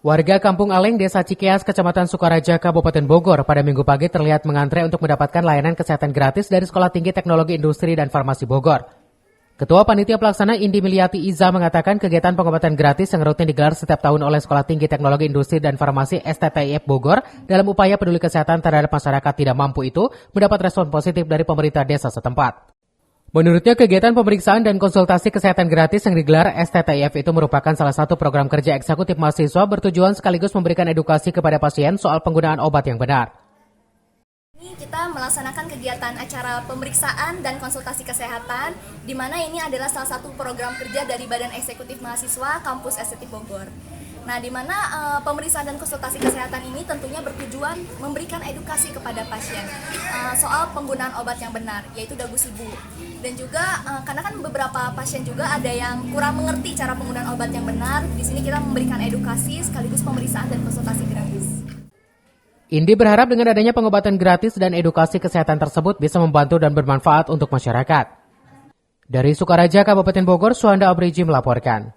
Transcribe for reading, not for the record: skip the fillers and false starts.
Warga Kampung Aleng, Desa Cikeas, Kecamatan Sukaraja, Kabupaten Bogor pada Minggu pagi terlihat mengantre untuk mendapatkan layanan kesehatan gratis dari Sekolah Tinggi Teknologi Industri dan Farmasi Bogor. Ketua Panitia Pelaksana Indi Miliati Iza mengatakan kegiatan pengobatan gratis yang rutin digelar setiap tahun oleh Sekolah Tinggi Teknologi Industri dan Farmasi STTIF Bogor dalam upaya peduli kesehatan terhadap masyarakat tidak mampu itu mendapat respon positif dari pemerintah desa setempat. Menurutnya, kegiatan pemeriksaan dan konsultasi kesehatan gratis yang digelar STTIF itu merupakan salah satu program kerja eksekutif mahasiswa bertujuan sekaligus memberikan edukasi kepada pasien soal penggunaan obat yang benar. Ini kita melaksanakan kegiatan acara pemeriksaan dan konsultasi kesehatan, di mana ini adalah salah satu program kerja dari Badan Eksekutif Mahasiswa Kampus STTIF Bogor. Nah, di mana pemeriksaan dan konsultasi kesehatan ini tentunya bertujuan memberikan edukasi kepada pasien soal penggunaan obat yang benar, yaitu Dagusibu. Dan juga karena kan beberapa pasien juga ada yang kurang mengerti cara penggunaan obat yang benar, di sini kita memberikan edukasi sekaligus pemeriksaan dan konsultasi gratis. Indi berharap dengan adanya pengobatan gratis dan edukasi kesehatan tersebut bisa membantu dan bermanfaat untuk masyarakat. Dari Sukaraja, Kabupaten Bogor, Suhanda Abriji melaporkan.